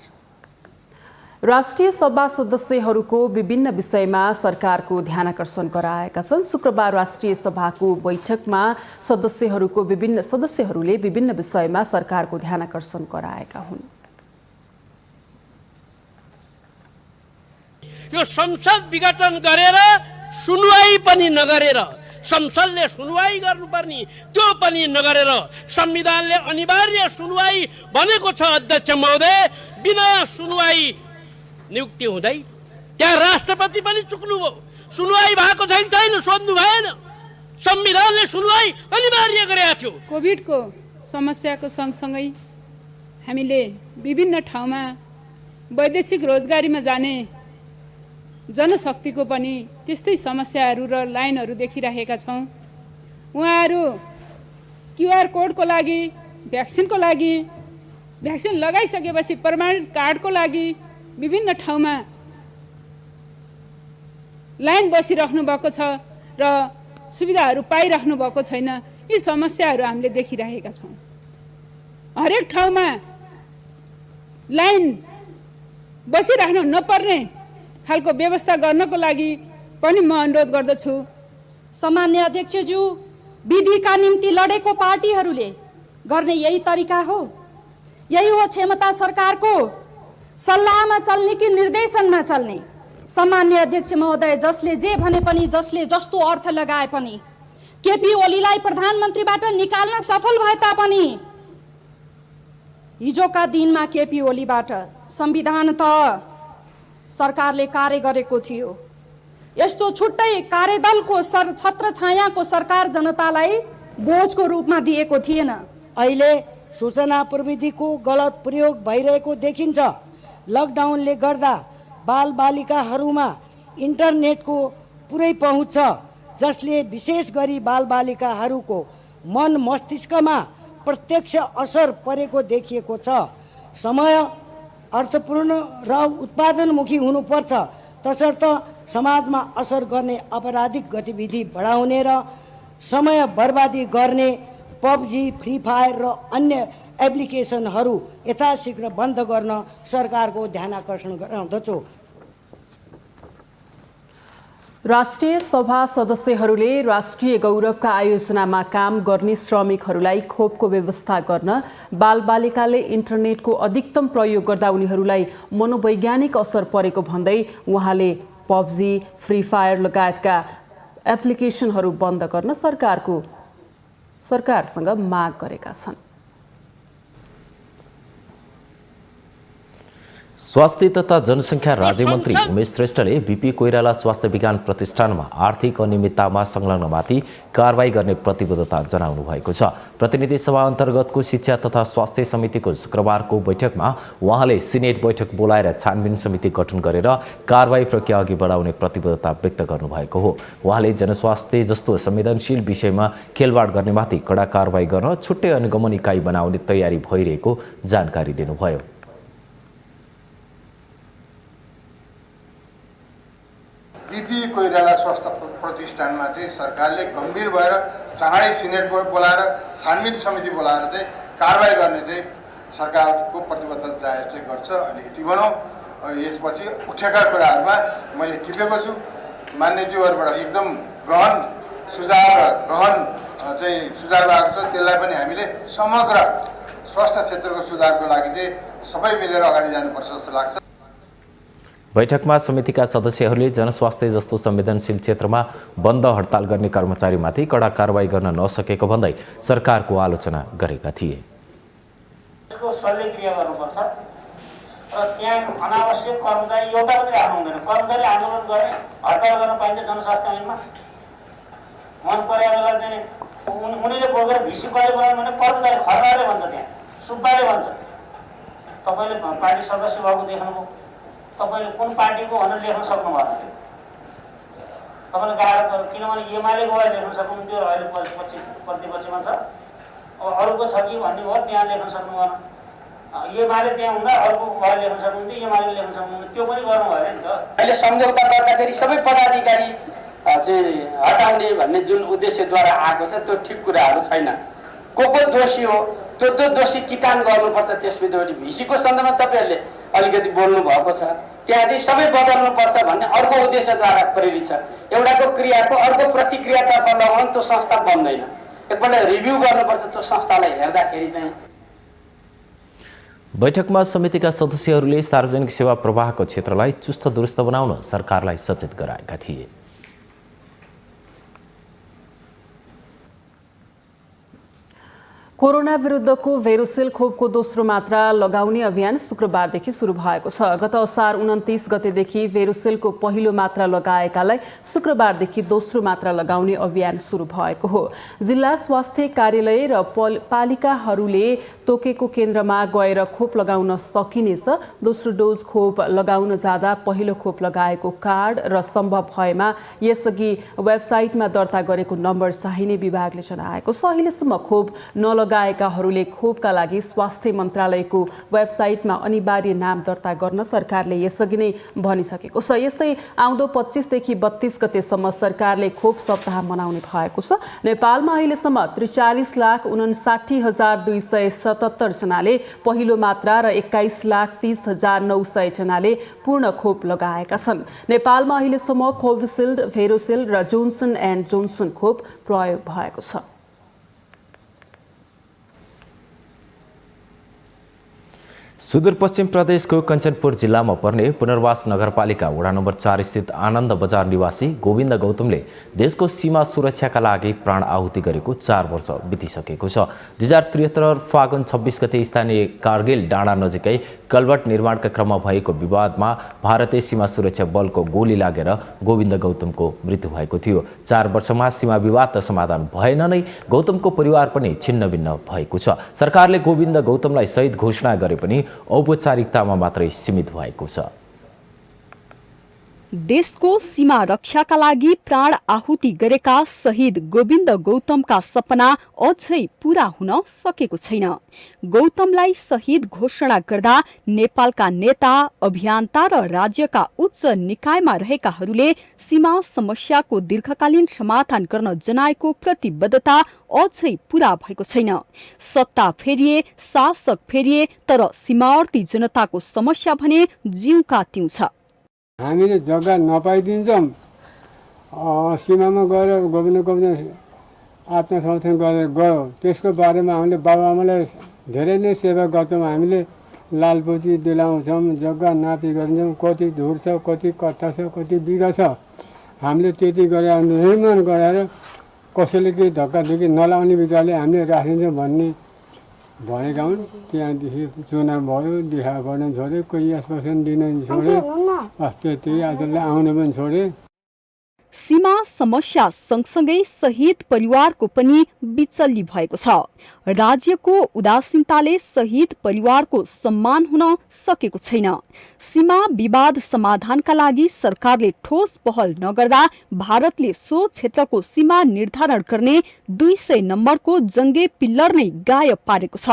राष्ट्रिय सभा सदस्यहरूको विभिन्न विषयमा सरकारको ध्यानाकर्षण गराएका छन्। शुक्रबार राष्ट्रिय सभाको बैठकमा सदस्यहरूले विभिन्न विषयमा सरकारको ध्यानाकर्षण गराएका हुन्। यो संसद विघटन गरेर सुनवाई पनि नगरेर, संसदले सुनवाई गर्नुपर्ने त्यो पनि नगरेर संविधानले अनिवार्य सुनवाई भनेको छ अध्यक्ष महोदय, बिना सुनवाई नियुक्ति हुँदै त्यहाँ राष्ट्रपति पनि चुक्नुभयो। सुनवाई भएको छैन, सोध्नु भएन। संविधानले सुनवाई अनिवार्य गरेको थियो। कोभिडको समस्याको सँगसँगै हामीले विभिन्न ठाउँमा वैदेशिक रोजगारीमा जाने जनशक्तिको पनि त्यस्तै समस्याहरू र लाइनहरू देखिरहेका छौँ। उहाँहरू क्युआर कोडको लागि, भ्याक्सिनको लागि, भ्याक्सिन लगाइसकेपछि प्रमाणित कार्डको लागि विभिन्न ठाउँमा लाइन बसिराख्नु भएको छ र सुविधाहरू पाइराख्नु भएको छैन। यी समस्याहरू हामीले देखिरहेका छौँ। हरेक ठाउँमा लाइन बसिराख्नु नपर्ने खालको व्यवस्था गर्नको लागि पनि म अनुरोध गर्दछु। सामान्य अध्यक्षज्यू, विधिका निम्ति लडेको पार्टीहरूले गर्ने यही तरिका हो? यही हो क्षमता सरकारको? सल्लाहमा चल्ने कि निर्देशनमा चल्ने? सामान्य अध्यक्ष महोदय, जसले जे भने पनि, जसले जस्तो अर्थ लगाए पनि, केपी ओलीलाई प्रधानमन्त्रीबाट निकाल्न सफल भए तापनि हिजोका दिनमा केपी ओलीबाट संविधान त सरकारले कार्य गरेको थियो। यस्तो छुट्टै कार्यदलको छत्र छायाको सरकार जनतालाई बोझको रूपमा दिएको थिएन। अहिले सूचना प्रविधिको गलत प्रयोग भइरहेको देखिन्छ। लकडाउनले गर्दा बालबालिकाहरूमा इन्टरनेटको पुरै पहुँच छ, जसले विशेष गरी बालबालिकाहरूको मन मस्तिष्कमा प्रत्यक्ष असर परेको देखिएको छ। समय अर्थपूर्ण र उत्पादनमुखी हुनुपर्छ, तसर्थ समाजमा असर गर्ने आपराधिक गतिविधि बढाउने र समय बर्बादी गर्ने पबजी, फ्री फायर र अन्य एप्लिकेसनहरू यथाशीघ्र बन्द गर्न सरकारको ध्यानाकर्षण गराउँदछु। राष्ट्रिय सभा सदस्यहरूले राष्ट्रिय गौरवका आयोजनामा काम गर्ने श्रमिकहरूलाई खोपको व्यवस्था गर्न, बालबालिकाले इन्टरनेटको अधिकतम प्रयोग गर्दा उनीहरूलाई मनोवैज्ञानिक असर परेको भन्दै उहाँले पबजी, फ्री फायर लगायतका एप्लिकेसनहरू बन्द गर्न सरकारसँग माग गरेका छन्। स्वास्थ्य तथा जनसङ्ख्या राज्यमन्त्री उमेश श्रेष्ठले बीपी कोइराला स्वास्थ्य विज्ञान प्रतिष्ठानमा आर्थिक अनियमिततामा संलग्नमाथि कारबाही गर्ने प्रतिबद्धता जनाउनु भएको छ। प्रतिनिधि सभा अन्तर्गतको शिक्षा तथा स्वास्थ्य समितिको शुक्रबारको बैठकमा उहाँले सिनेट बैठक बोलाएर छानबिन समिति गठन गरेर कारबाही प्रक्रिया अघि बढाउने प्रतिबद्धता व्यक्त गर्नुभएको हो। उहाँले जनस्वास्थ्य जस्तो संवेदनशील विषयमा खेलवाड गर्नेमाथि कडा कारबाही गर्न छुट्टै अनुगमन इकाइ बनाउने तयारी भइरहेको जानकारी दिनुभयो। बीपी कोइराला स्वास्थ्य प्रतिष्ठानमा चाहिँ सरकारले गम्भीर भएर चाँडै सिनेट बोलाएर छानबिन समिति बोलाएर चाहिँ कारबाही गर्ने चाहिँ सरकारको प्रतिबद्धता जाहेर चाहिँ गर्छ। अनि यति भनौँ, यसपछि उठेका कुराहरूमा मैले टिपेको छु। मान्यज्यूहरूबाट एकदम गहन सुझाव र गहन चाहिँ सुझाव आएको छ। त्यसलाई पनि हामीले समग्र स्वास्थ्य क्षेत्रको सुधारको लागि चाहिँ सबै मिलेर अगाडि जानुपर्छ जस्तो लाग्छ। बैठकमा समितिका सदस्यहरूले जनस्वास्थ्य जस्तो संवेदनशील क्षेत्रमा बन्द हडताल गर्ने कर्मचारीमाथि कडा कारबाही गर्न नसकेको भन्दै सरकारको आलोचना गरेका थिए। यसको शल्यक्रिया गर्नुपर्छ र त्यहाँ अनावश्यक कर्मचारी एउटा पनि राख्नु हुँदैन। कर्मचारी आन्दोलन गर्ने, हडताल गर्न पाइन्छ जनस्वास्थ्य ऐनमा? मन परेको बेला चाहिँ उनीले बोकेर भिसी कसले बनाउनु भने कर्मचारी खर्नाले भन्छ, त्यहाँ सुब्बाले भन्छ। तपाईँले पार्टी सदस्य भएको देख्नुभयो, तपाईँले कुन पार्टीको भनेर लेख्न सक्नु भएन। तपाईँले गाह्रो, किनभने एमालेको भए लेख्न सक्नुहुन्थ्यो, अहिले प्रतिपक्ष भन्छ। अब अरूको छ कि भन्ने भयो, त्यहाँ लेख्न सक्नु भएन। एमाले त्यहाँ हुँदा अर्को भए लेख्न सक्नुहुन्थ्यो, एमाले लेख्न सक्नुहुन्थ्यो, त्यो पनि गर्नु भएन नि त। अहिले सम्झौता गर्दाखेरि सबै पदाधिकारी चाहिँ हटाउने भन्ने जुन उद्देश्यद्वारा आएको छ, त्यो ठिक कुराहरू छैन। को दोषी हो, त्यो दोषी किटान गर्नुपर्छ। त्यसभित्र भिसीको सन्दर्भमा तपाईँहरूले अलिकति बोल्नु भएको छ, त्यहाँ चाहिँ सबै बदल्नुपर्छ भन्ने अर्को उद्देश्यद्वारा प्रेरित छ। एउटाको क्रियाको अर्को प्रतिक्रियातर्फ लगाउनु त्यो संस्था बन्दैन। एकपल्ट रिभ्यू गर्नुपर्छ त्यो संस्थालाई हेर्दाखेरि चाहिँ। बैठकमा समितिका सदस्यहरूले सार्वजनिक सेवा प्रवाहको क्षेत्रलाई चुस्त दुरुस्त बनाउन सरकारलाई सचेत गराएका थिए। कोरोना विरुद्धको भेरोसेल खोपको दोस्रो मात्रा लगाउने अभियान शुक्रबारदेखि सुरु भएको छ। गत असार 29 गतेदेखि भेरोसेलको पहिलो मात्रा लगाएकालाई शुक्रबारदेखि दोस्रो मात्रा लगाउने अभियान सुरु भएको हो। जिल्ला स्वास्थ्य कार्यालय र पालिकाहरूले तोकेको केन्द्रमा गएर खोप लगाउन सकिनेछ। दोस्रो डोज खोप लगाउन जाँदा पहिलो खोप लगाएको कार्ड र सम्भव भएमा यसअघि वेबसाइटमा दर्ता गरेको नम्बर चाहिने विभागले जनाएको छ। अहिलेसम्म खोप लगाएकाहरूले खोपका लागि स्वास्थ्य मन्त्रालयको वेबसाइटमा अनिवार्य नाम दर्ता गर्न सरकारले यसअघि नै भनिसकेको छ। यस्तै आउँदो 25 देखि 32 गतेसम्म सरकारले खोप सप्ताह मनाउने भएको छ। नेपालमा अहिलेसम्म 43,59,277 जनाले पहिलो मात्रा र 21,30,900 जनाले पूर्ण खोप लगाएका छन्। नेपालमा अहिलेसम्म कोभिसिल्ड, भेरोसिल्ड र जोन्सन एन्ड जोन्सन खोप प्रयोग भएको छ। सुदूरपश्चिम प्रदेशको कञ्चनपुर जिल्लामा पर्ने पुनर्वास नगरपालिका वडा नम्बर 4 स्थित आनन्द बजार निवासी गोविन्द गौतमले देशको सीमा सुरक्षाका लागि प्राण आहुति गरेको 4 वर्ष बितिसकेको छ। 2073 फागुन 26 गते स्थानीय कारगिल डाँडा नजिकै कलभट निर्माणका क्रममा भएको विवादमा भारतीय सीमा सुरक्षा बलको गोली लागेर गोविन्द गौतमको मृत्यु भएको थियो। 4 वर्षमा सीमा विवाद त समाधान भएन नै गौतमको परिवार पनि छिन्नभिन्न भएको छ। सरकारले गोविन्द गौतमलाई शहीद घोषणा गरे पनि औपचारिकतामा मात्रै सीमित भएको छ। देशको सीमा रक्षाका लागि प्राण आहुति गरेका शहीद गोविन्द गौतमका सपना अझै पूरा हुन सकेको छैन। गौतमलाई शहीद घोषणा गर्दा नेपालका नेता, अभियन्ता र राज्यका उच्च निकायमा रहेकाहरूले सीमा समस्याको दीर्घकालीन समाधान गर्न जनाएको प्रतिबद्धता अझै पूरा भएको छैन। सत्ता फेरिए, शासक फेरिए, तर सीमावर्ती जनताको समस्या भने जिउका तिउँ छ। हामीले जग्गा नपाइदिन्छौँ, सीमामा गएर गोविन्द गौतम आत्मसमर्थन गरेर गयो। त्यसको बारेमा हामीले बाबुआमालाई धेरै नै सेवा गर्छौँ। हामीले लालपोती दिलाउँछौँ, जग्गा नापी गरिन्छौँ, कति धुर छ, कति कट्ठा छ, कति बिघा छ। हामीले त्यति गरेर निर्माण गराएर कसैले केही धक्काधुक्की नलाउने विचारले हामीले राखिन्छौँ भन्ने भनेका हुन्। त्यहाँदेखि चुनाव भयो, दिखा गर्न छोडे, कोही आश्वासन दिन छोडे, त्यति आजलाई आउन पनि छोडे। सीमा समस्या सँगसँगै शहीद परिवारको पनि बिचल्ली भएको छ। राज्यको उदासीनताले शहीद परिवारको सम्मान हुन सकेको छैन। सीमा विवाद समाधानका लागि सरकारले ठोस पहल नगर्दा भारतले सो क्षेत्रको सीमा निर्धारण गर्ने 200 नम्बरको जङ्गे पिल्लर नै गायब पारेको छ।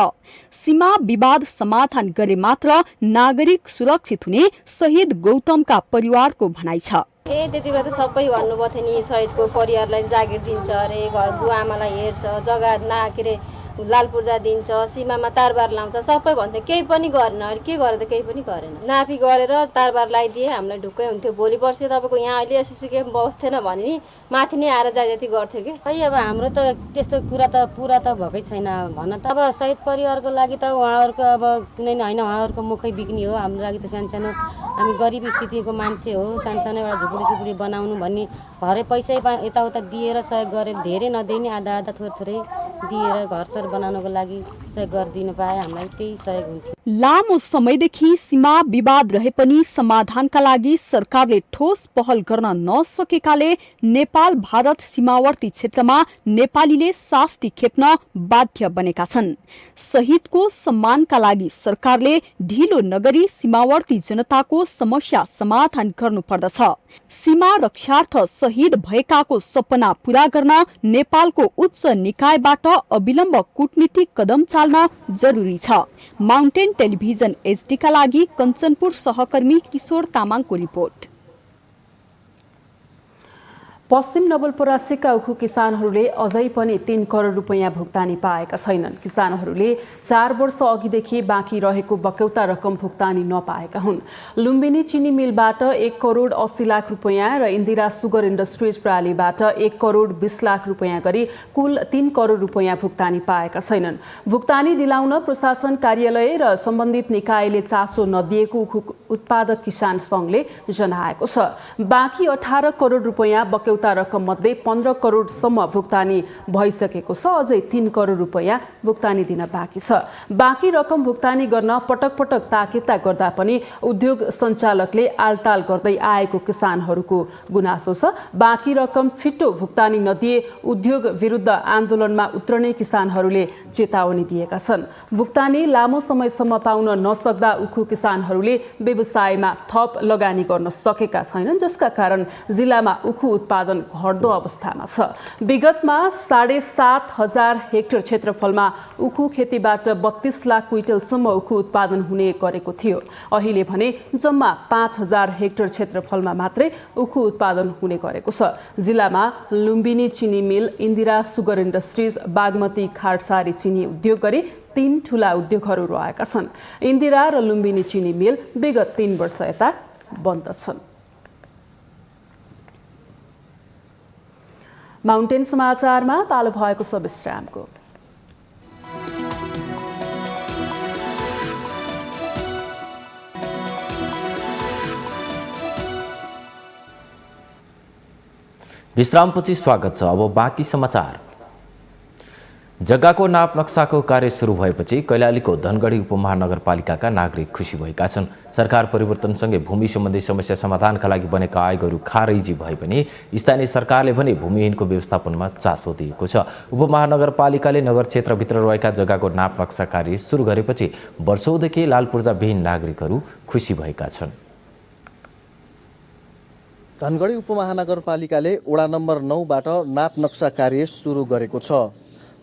सीमा विवाद समाधान गरे मात्र नागरिक सुरक्षित हुने शहीद गौतमका परिवारको भनाइ छ। त्यति बेला त सबै भन्नुभएको थियो नि, शहीदको परिवारलाई जागिर दिन्छ अरे, घर बुवा आमालाई हेर्छ, जग्गा के अरे लाल पूर्जा दिन्छ, सीमामा तारबार लाउँछ, सबै भन्थ्यो। केही पनि गरेन। अरे के गरेर त केही पनि गरेन। नापी गरेर तारबार लगाइदिए हामीलाई ढुक्कै हुन्थ्यो। भोलि पर्सि तपाईँको यहाँ अहिले एसएससी क्याम्प बस्थेन भने नि माथि नै आएर जाय जति गर्थ्यो कि। खै अब हाम्रो त त्यस्तो कुरा त पुरा त भएकै छैन भन्न त। अब शहीद परिवारको लागि त उहाँहरूको अब कुनै होइन, उहाँहरूको मुखै बिक्नी हो। हाम्रो लागि त सानसानो हामी गरिब स्थितिको मान्छे हो, सानसानो एउटा झुपडी बनाउनु भन्ने भरे पैसै यताउता दिएर सहयोग गरेर धेरै नदिने आधा आधा थोरै दिएर घरसर बनाउनको लागि सहयोग गरिदिनु पाए हामीलाई त्यही सहयोग हुन्थ्यो। लामो समयदेखि सीमा विवाद रहे पनि समाधानका लागि सरकारले ठोस पहल गर्न नसकेकाले नेपाल भारत सीमावर्ती क्षेत्रमा नेपालीले शास्ति खेप्न बाध्य बनेका छन्। शहीदको सम्मानका लागि सरकारले ढिलो नगरी सीमावर्ती जनताको समस्या समाधान गर्नुपर्दछ। सीमा रक्षार्थ शहीद भएकाको सपना पूरा गर्न नेपालको उच्च निकायबाट अविलम्ब कूटनीतिक कदम चाल्न जरुरी छ। माउन्टेन टेलिभिजन एचडी का लागि कञ्चनपुर सहकर्मी किशोर तामाङको रिपोर्ट। पश्चिम नवलपरासीका उखु किसानहरूले अझै पनि 3 करोड रुपैयाँ भुक्तानी पाएका छैनन्। किसानहरूले 4 वर्ष अघिदेखि बाँकी रहेको बक्यौता रकम भुक्तानी नपाएका हुन्। लुम्बिनी चिनी मिलबाट 1 करोड 80 लाख रुपैयाँ र इन्दिरा सुगर इन्डस्ट्रिज प्रालीबाट 1 करोड 20 लाख रुपैयाँ गरी कुल 3 करोड रुपैयाँ भुक्तानी पाएका छैनन्। भुक्तानी दिलाउन प्रशासन कार्यालय र सम्बन्धित निकायले चासो नदिएको उखु उत्पादक किसान संघले जनाएको छ। बाँकी 18 करोड रुपैयाँ बक्यौता रकम मध्ये 15 करोडसम्म भुक्तानी भइसकेको छ। अझै 3 करोड रुपैयाँ भुक्तानी दिन बाँकी छ। बाँकी रकम भुक्तानी गर्न पटक पटक ताकेता गर्दा पनि उद्योग सञ्चालकले आलताल गर्दै आएको किसानहरूको गुनासो छ। बाँकी रकम छिटो भुक्तानी नदिए उद्योग विरुद्ध आन्दोलनमा उत्रने किसानहरूले चेतावनी दिएका छन्। भुक्तानी लामो समयसम्म पाउन नसक्दा उखु किसानहरूले व्यवसायमा थप लगानी गर्न सकेका छैनन्, जसका कारण जिल्लामा उखु उत्पादन उत्पादन घट्दो अवस्थामा छ। विगतमा 7,500 हेक्टर क्षेत्रफलमा उखु खेतीबाट 32 लाख क्विन्टलसम्म उखु उत्पादन हुने गरेको थियो। अहिले भने जम्मा 5,000 हेक्टर क्षेत्रफलमा मात्रै उखु उत्पादन हुने गरेको छ। जिल्लामा लुम्बिनी चिनी मिल, इन्दिरा सुगर इन्डस्ट्रिज, बागमती खाडसारी चिनी उद्योग गरी 3 ठूला उद्योगहरू रहेका छन्। इन्दिरा र लुम्बिनी चिनी मिल विगत 3 वर्ष यता बन्द छन्। माउन्टेन समाचारमा पालो भएको छ विश्रामको। विश्रामपछि स्वागत छ। अब बाँकी समाचार। जग्गाको नाप नक्साको कार्य सुरु भएपछि कैलालीको धनगढी उपमहानगरपालिकाका नागरिक खुसी भएका छन्। सरकार परिवर्तनसँगै भूमि सम्बन्धी समस्या समाधानका लागि बनेका आयोगहरू खारेजी भए पनि स्थानीय सरकारले भने भूमिहीनको व्यवस्थापनमा चासो दिएको छ। उपमहानगरपालिकाले नगर क्षेत्रभित्र रहेका जग्गाको नाप नक्सा कार्य सुरु गरेपछि वर्षौंदेखि लालपूर्जाविहीन नागरिकहरू खुसी भएका छन्। धनगढी उपमहानगरपालिकाले वडा नम्बर 9बाट नाप नक्सा कार्य सुरु गरेको छ।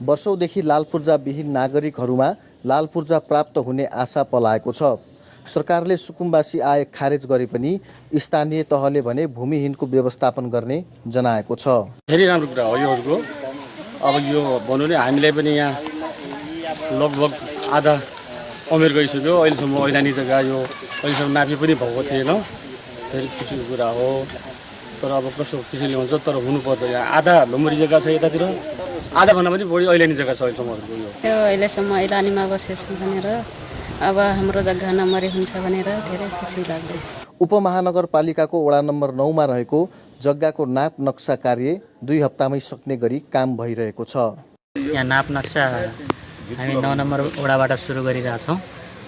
वर्षौंदेखि लालपूर्जाविहीन नागरिकहरूमा लालपूर्जा प्राप्त हुने आशा पलाएको छ। सरकारले सुकुम्बासी आय खारेज गरे पनि स्थानीय तहले भने भूमिहीनको व्यवस्थापन गर्ने जनाएको छ। धेरै राम्रो कुरा हो योको। अब यो भन्नु नै हामीले पनि यहाँ लगभग आधा उमेर गइसक्यो। अहिलेसम्म ऐलानी जग्गा यो अहिलेसम्म नापी पनि भएको थिएन। धेरै खुसीको कुरा हो। तर अब कस्तो खुसीले हुन्छ, तर हुनुपर्छ। यहाँ आधा लुम्बरी जग्गा छ यतातिर, आधाभन्दा पनि बढी ऐलानी जग्गा छ अहिलेसम्म। यो अहिलेसम्म ऐलानीमा बसेछौँ भनेर अब हाम्रो जग्गा नम्बरी हुन्छ भनेर धेरै खुसी लाग्दैछ। उपमहानगरपालिकाको वडा नम्बर 9मा रहेको जग्गाको नाप नक्सा कार्य 2 हप्तामै सक्ने गरी काम भइरहेको छ। यहाँ नाप नक्सा हामी 9 नम्बर वडाबाट सुरु गरिरहेछौँ।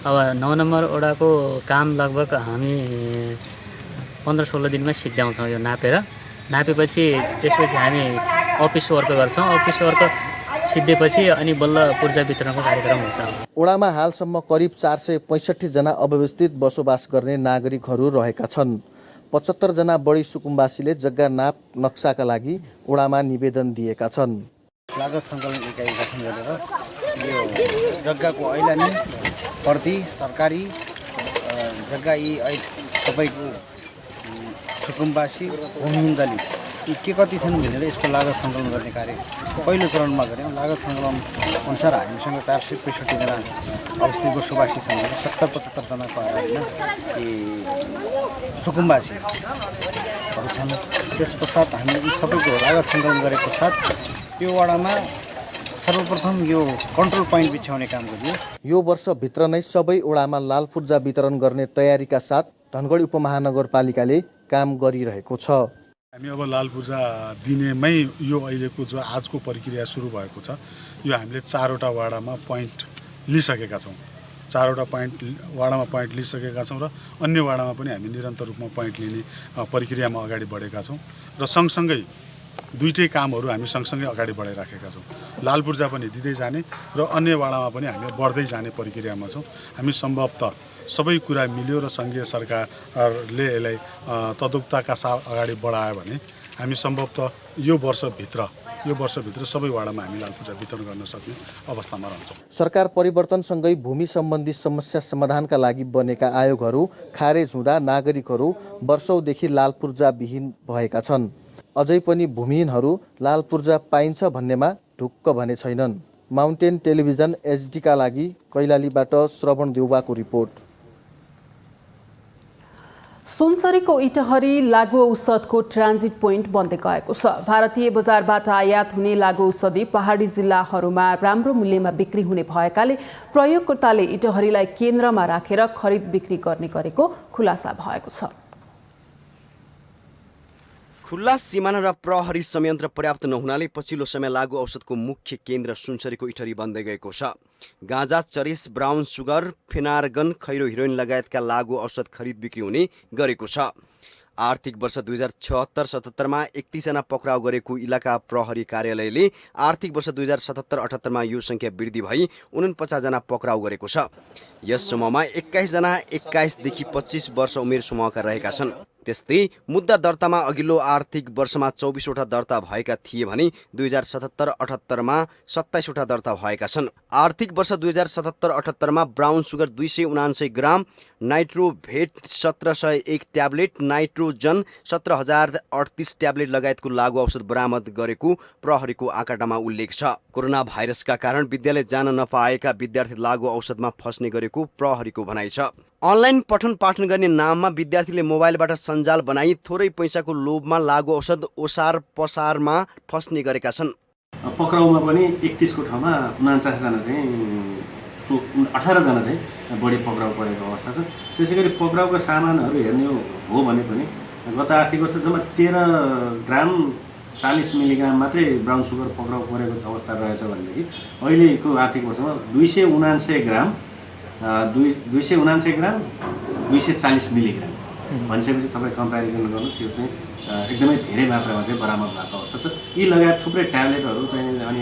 अब 9 नम्बर वडाको काम लगभग हामी 15-16 दिनमा सिद्ध्याउँछौँ। यो नापेपछि त्यसपछि हामी अफिस वर्क गर्छौँ। अफिस वर्क सिद्धेपछि अनि बल्ल पूर्जा वितरणको कार्यक्रम हुन्छ। वडामा हालसम्म करिब 465 जना अव्यवस्थित बसोबास गर्ने नागरिकहरू रहेका छन्। 75 जना बढी सुकुम्बासीले जग्गा नाप नक्साका लागि वडामा निवेदन दिएका छन्। लागत सङ्कलन इकाइ गठन गरेर यो जग्गाको ऐलानी प्रति सरकारी जग्गा यी तपाईँको सुकुम्बासी भूमिहीन दलित यी के कति छन् भनेर यसको लागत सङ्कलन गर्ने कार्य पहिलो चरणमा गऱ्यौँ। लागत सङ्कलन अनुसार हामीसँग 465 जना अवस्थित बसोबासी छन्। 70-75 जनाको आधारमा यी सुकुम्बासीहरू छन्। त्यस पश्चात हामीले यी सबैको लागत सङ्कलन गरे पश्चात यो वडामा सर्वप्रथम यो कन्ट्रोल पोइन्ट बिछ्याउने काम गरियो। यो वर्षभित्र नै सबै वडामा लालपूर्जा वितरण गर्ने तयारीका साथ धनगढी उपमहानगरपालिकाले काम गरिरहेको छ। हामी अब लालपूर्जा दिनेमै यो अहिलेको जो आजको प्रक्रिया सुरु भएको छ, यो हामीले 4वटा वाडामा पोइन्ट लिइसकेका छौँ। 4वटा वाडामा पोइन्ट लिइसकेका छौँ र अन्य वाडामा पनि हामी निरन्तर रूपमा पोइन्ट लिने प्रक्रियामा अगाडि बढेका छौँ। र सँगसँगै दुईटै कामहरू हामी सँगसँगै अगाडि बढाइराखेका छौँ। लालपूर्जा पनि दिँदै जाने र अन्य वाडामा पनि हामी बढ्दै जाने प्रक्रियामा छौँ। हामी सम्भवतः सबै कुरा मिल्यो र सङ्घीय सरकारले यसलाई तदुक्ताका साथ अगाडि बढायो भने हामी सम्भवतः यो वर्षभित्र सबै वाडामा हामी लालपूर्जा वितरण गर्न सक्ने अवस्थामा रहन्छौँ। सरकार परिवर्तनसँगै भूमि सम्बन्धी समस्या समाधानका लागि बनेका आयोगहरू खारेज हुँदा नागरिकहरू वर्षौंदेखि लालपूर्जाविहीन भएका छन्। अझै पनि भूमिहीनहरू लालपूर्जा पाइन्छ भन्नेमा ढुक्क भने छैनन्। माउन्टेन टेलिभिजन एचडीका लागि कैलालीबाट श्रवण देउवाको रिपोर्ट। सुनसरीको इटहरी लागु औषधको ट्रान्जिट पोइन्ट बन्दै गएको छ। भारतीय बजारबाट आयात हुने लागु औषधि पहाडी जिल्लाहरूमा राम्रो मूल्यमा बिक्री हुने भएकाले प्रयोगकर्ताले इटहरीलाई केन्द्रमा राखेर खरिद बिक्री गर्ने गरेको खुलासा भएको छ। खुल्ला सिमाना र प्रहरी संयन्त्र पर्याप्त नहुनाले पछिल्लो समय लागु औषधको मुख्य केन्द्र सुनसरीको इटहरी बन्दै गएको छ। गाँजा, चरिस, ब्राउन सुगर, फेनार्गन, खैरो हिरोइन लगायतका लागु औषध खरिद बिक्री हुने गरेको छ। आर्थिक वर्ष 2076-77मा 31 जना पक्राउ गरेको इलाका प्रहरी कार्यालयले आर्थिक वर्ष 2077-78मा यो संख्या वृद्धि भई 49 जना पक्राउ गरेको छ। यस समूहमा 21 जना 21 देखि 25 वर्ष उमेर समूहका रहेका छन्। त्यस्तै मुद्दा दर्तामा अघिल्लो आर्थिक वर्षमा 24वटा दर्ता भएका थिए भने 2077-78मा 27वटा दर्ता भएका छन्। आर्थिक वर्ष 2077-78मा ब्राउन सुगर 279 ग्राम, नाइट्रोभेट 1701 ट्याब्लेट, नाइट्रोजन 17038 ट्याब्लेट लगायतको लागु औषध बरामद गरेको प्रहरीको आँकडामा उल्लेख छ। कोरोना भाइरसका कारण विद्यालय जान नपाएका विद्यार्थी लागु औषधमा फस्ने गरेको प्रहरीको भनाइ छ। अनलाइन पठन पाठन गर्ने नाममा विद्यार्थीले मोबाइलबाट सञ्जाल बनाई थोरै पैसाको लोभमा लागु औषध ओसार पसारमा फस्ने गरेका छन्। पक्राउमा पनि 31 को ठाउँमा 49 जना चाहिँ 18 जना चाहिँ बढी पक्राउ परेको अवस्था छ। त्यसैगरी पक्राउका सामानहरू हेर्ने हो भने पनि गत आर्थिक वर्ष जम्मा 13 ग्राम 40 मिलिग्राम मात्रै ब्राउन सुगर पक्राउ परेको अवस्था रहेछ भनेदेखि अहिलेको आर्थिक वर्षमा 279 ग्राम 240 मिलिग्राम भनिसकेपछि तपाईँ कम्पेरिजन गर्नुहोस्, यो चाहिँ एकदमै धेरै मात्रामा चाहिँ बरामद भएको अवस्था छ। यी लगायत थुप्रै ट्याब्लेटहरू चाहिँ अनि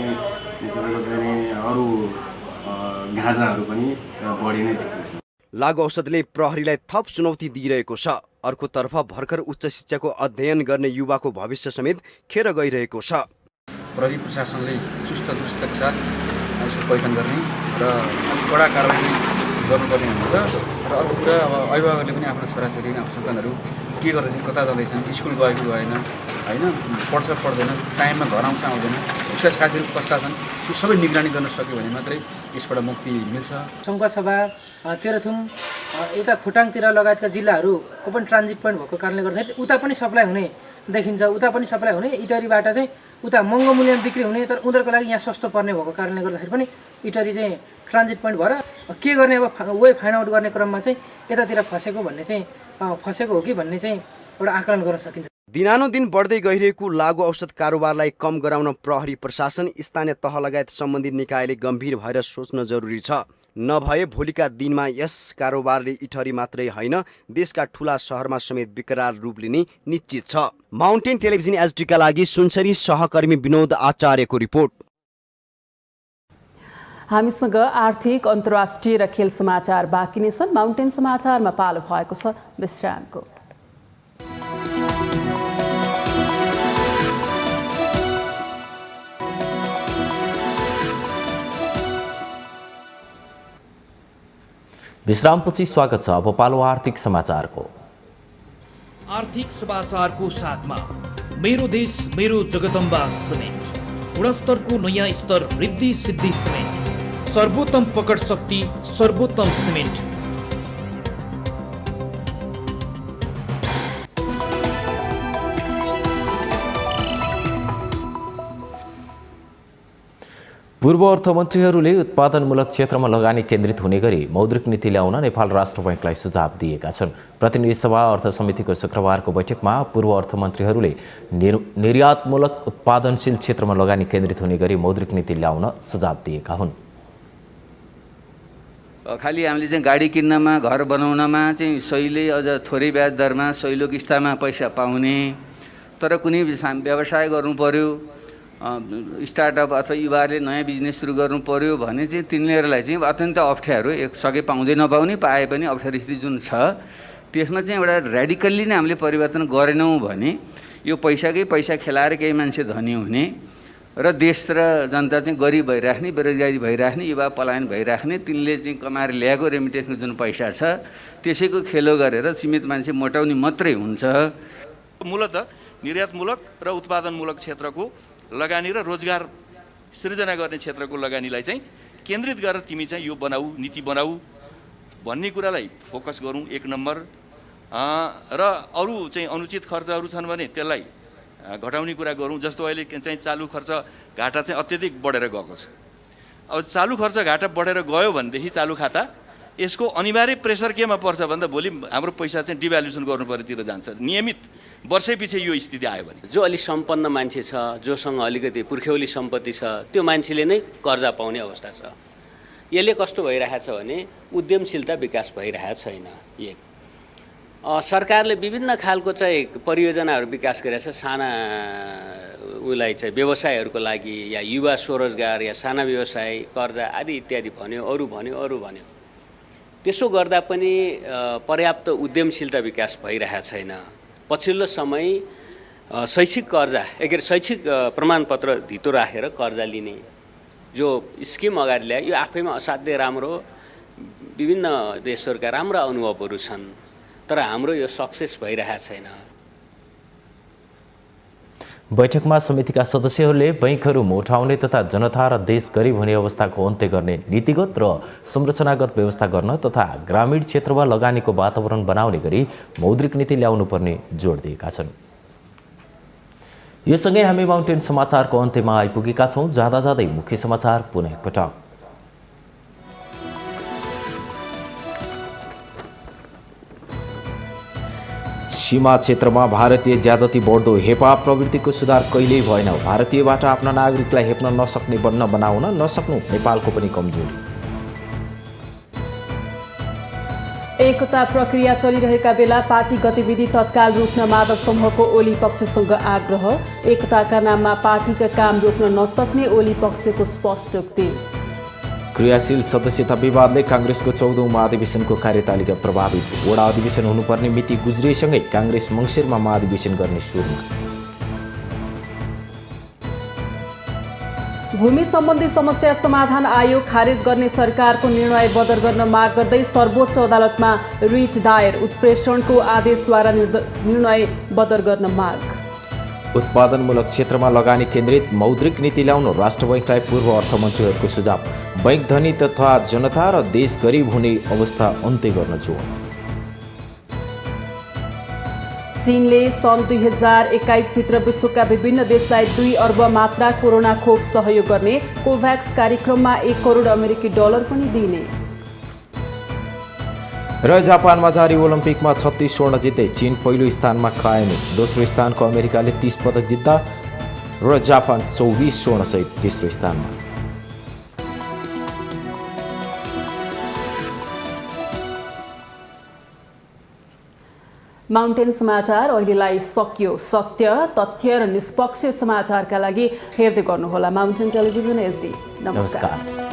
तपाईँको चाहिँ अरू गाँजाहरू पनि बढी नै देखिन्छ। लागु औषधले प्रहरीलाई थप चुनौती दिइरहेको छ। अर्कोतर्फ भर्खर उच्च शिक्षाको अध्ययन गर्ने युवाको भविष्य समेत खेर गइरहेको छ। प्रहरी प्रशासनले चुस्त दुरुस्तका साथ यसको पहिचान गर्ने र कडा कारबाही गर्नुपर्ने हुन्छ। र अर्को कुरा अब अभिभावकले पनि आफ्नो छोराछोरी आफ्नो सन्तानहरू के गर्दैछन्, कता जाँदैछन्, स्कुल गएको गएन होइन, पढ्छ पढ्दैन, टाइममा घर आउँछ आउँदैन, उसका साथीहरू कस्ता छन्, त्यो सबै निगरानी गर्न सक्यो भने मात्रै यसबाट मुक्ति मिल्छ। सङ्खुवासभा, तेह्रथुम, यता खोटाङतिर लगायतका जिल्लाहरूको पनि ट्रान्जिट पोइन्ट भएको कारणले गर्दाखेरि उता पनि सप्लाई हुने देखिन्छ। उता पनि सप्लाई हुने, इटरीबाट चाहिँ उता महँगो मूल्यमा बिक्री हुने, तर उनीहरूको लागि यहाँ सस्तो पर्ने भएको कारणले गर्दाखेरि पनि इटरी चाहिँ ट्रान्जिट पोइन्ट भएर के गर्ने अब वे फाइन्ड आउट गर्ने क्रममा चाहिँ यतातिर फसेको भन्ने चाहिँ फसेको हो कि भन्ने चाहिँ एउटा आकलन गर्न सकिन्छ। दिनानुदिन बढ्दै गइरहेको लागु औषध कारोबारलाई कम गराउन प्रहरी प्रशासन, स्थानीय तह लगायत सम्बन्धित निकायले गम्भीर भएर सोच्न जरुरी छ। नभए भोलिका दिनमा यस कारोबारले इटहरी मात्रै होइन देशका ठूला शहरमा समेत विकराल रूप लिने निश्चित छ। माउन्टेन टेलिभिजन एचडीका लागि सुनसरी सहकर्मी विनोद आचार्यको रिपोर्ट। हामीसँग आर्थिक, अन्तर्राष्ट्रिय र खेल समाचार बाँकी नै छन्। माउन्टेन समाचारमा पालो भएको छ विश्रामको। विश्रामपछि स्वागत छ। अब पालो आर्थिक समाचारको। आर्थिक समाचारको साथमा मेरो देश मेरो जगदम्बा सिमेन्ट, गुणस्तरको नयाँ स्तर रिद्धि सिद्धि सिमेन्ट, सर्वोत्तम पकड शक्ति सर्वोत्तम सिमेन्ट। पूर्व अर्थमन्त्रीहरूले उत्पादनमूलक क्षेत्रमा लगानी केन्द्रित हुने गरी मौद्रिक नीति ल्याउन नेपाल राष्ट्र बैंकलाई सुझाव दिएका छन्। प्रतिनिधि सभा अर्थ समितिको शुक्रबारको बैठकमा पूर्व अर्थमन्त्रीहरूले निर्यातमूलक उत्पादनशील क्षेत्रमा लगानी केन्द्रित हुने गरी मौद्रिक नीति ल्याउन सुझाव दिएका हुन्। खालि हामीले चाहिँ गाडी किन्नमा, घर बनाउनमा चाहिँ सहिले अझ थोरै ब्याज दरमा सहिलो किस्तामा पैसा पाउने, तर कुनै व्यवसाय गर्नु पर्यो, स्टार्टअप अथवा युवाहरूले नयाँ बिजनेस सुरु गर्नु पर्यो भने चाहिँ तिनीहरूलाई चाहिँ अत्यन्त अप्ठ्यारो, एकसके पाउँदै नपाउने, पाए पनि अप्ठ्यारो स्थिति जुन छ त्यसमा चाहिँ एउटा र्याडिकल्ली नै हामीले परिवर्तन गरेनौँ भने यो पैसाकै पैसा खेलाएर केही मान्छे धनी हुने र देश र जनता चाहिँ गरिब भइराख्ने, बेरोजगारी भइराख्ने, युवा पलायन भइराख्ने, तिनले चाहिँ कमाएर ल्याएको रेमिटेन्सको जुन पैसा छ त्यसैको खेलो गरेर सीमित मान्छे मोटाउने मात्रै हुन्छ। मूलतः निर्यातमूलक र उत्पादनमूलक क्षेत्रको लगानी र रोजगार सृजना गर्ने क्षेत्रको लगानीलाई चाहिँ केन्द्रित गरेर तिमी चाहिँ यो बनाऊ, नीति बनाऊ भन्ने कुरालाई फोकस गरौँ एक नम्बर। र अरू चाहिँ अनुचित खर्चहरू छन् भने त्यसलाई घटाउने कुरा गरौँ। जस्तो अहिले चाहिँ चालु खर्च घाटा चाहिँ अत्यधिक बढेर गएको छ। अब चालु खर्च घाटा बढेर गयो भनेदेखि चालु खाता यसको अनिवार्य प्रेसर केमा पर्छ भन्दा भोलि हाम्रो पैसा चाहिँ डिभ्यालुएसन गर्नुपर्नेतिर जान्छ। नियमित वर्षै पछि यो स्थिति आयो भने जो अलि सम्पन्न मान्छे छ, जोसँग अलिकति पुर्ख्यौली सम्पत्ति छ, त्यो मान्छेले नै कर्जा पाउने अवस्था छ। यसले कस्तो भइरहेछ भने उद्यमशीलता विकास भइरहेको छैन। एक सरकारले विभिन्न खालको चाहिँ परियोजनाहरू विकास गरिरहेछ, साना उसलाई चाहिँ व्यवसायहरूको लागि या युवा स्वरोजगार या साना व्यवसाय, कर्जा आदि इत्यादि भन्यो, अरू भन्यो। त्यसो गर्दा पनि पर्याप्त उद्यमशीलता विकास भइरहेको छैन। पछिल्लो समय शैक्षिक कर्जा के अरे शैक्षिक प्रमाणपत्र धितो राखेर कर्जा लिने जो स्किम अगाडि ल्यायो यो आफैमा असाध्यै राम्रो विभिन्न देशहरूका राम्रा अनुभवहरू छन् तर हाम्रो यो सक्सेस भइरहेको छैन। बैठकमा समितिका सदस्यहरूले बैंकहरू उठाउने तथा जनता र देश गरिब हुने अवस्थाको अन्त्य गर्ने नीतिगत र संरचनागत व्यवस्था गर्न तथा ग्रामीण क्षेत्रमा लगानीको वातावरण बनाउने गरी मौद्रिक नीति ल्याउनु पर्ने जोड दिएका छन्। यो सँगै हामी माउन्टेन समाचारको अन्त्यमा आइपुगेका छौँ। जाँदा जाँदै मुख्य समाचार पुनः एकपटक। सीमा क्षेत्रमा भारतीय ज्यादती बढ्दो हेपा प्रवृत्तिको सुधार कहिल्यै भएन। भारतीयबाट आफ्ना नागरिकलाई हेप्न नसक्ने बन्न बनाउन नसक्नु नेपालको पनि कमजोरी। एकता प्रक्रिया चलिरहेका बेला पार्टी गतिविधि तत्काल रोक्न माधव समूहको ओली पक्षसँग आग्रह। एकताका नाममा पार्टीका काम रोक्न नसक्ने ओली पक्षको स्पष्टोक्ति। क्रियाशील सदस्यता विवादले काङ्ग्रेसको 14औं महाधिवेशनको कार्यतालिका प्रभावित। वडा अधिवेशन हुनुपर्ने मिति गुज्रिएसँगै काङ्ग्रेस मङ्सिरमा महाधिवेशन गर्ने सुरमा। भूमि सम्बन्धी समस्या समाधान आयोग खारेज गर्ने सरकारको निर्णय बदर गर्न माग गर्दै सर्वोच्च अदालतमा रिट दायर। उत्प्रेषणको आदेशद्वारा निर्णय बदर गर्न माग। उत्पादनमूलक क्षेत्रमा लगानी केन्द्रित मौद्रिक नीति ल्याउन राष्ट्र बैंकलाई पूर्व अर्थमन्त्रीहरूको सुझाव। बैंक धनी तथा जनता र देश गरिब हुने अवस्था अन्त्य गर्न जोड। चीनले सन् 2021 भित्र विश्वका विभिन्न देशलाई 2 अर्ब मात्रा कोरोना खोप सहयोग गर्ने कोभ्याक्स कार्यक्रममा 1 करोड अमेरिकी डलर पनि दिने। र जापानमा जारी ओलम्पिकमा 36 स्वर्ण जित्दै चीन पहिलो स्थानमा कायम। दोस्रो स्थानको अमेरिकाले 30 पदक जित्दा र जापान 24 स्वर्णसहित तेस्रो स्थानमा। माउन्टेन समाचार अहिलेलाई सकियो। सत्य, तथ्य र निष्पक्ष समाचारका लागि हेर्दै गर्नुहोला माउन्टेन टेलिभिजन HD। नमस्कार।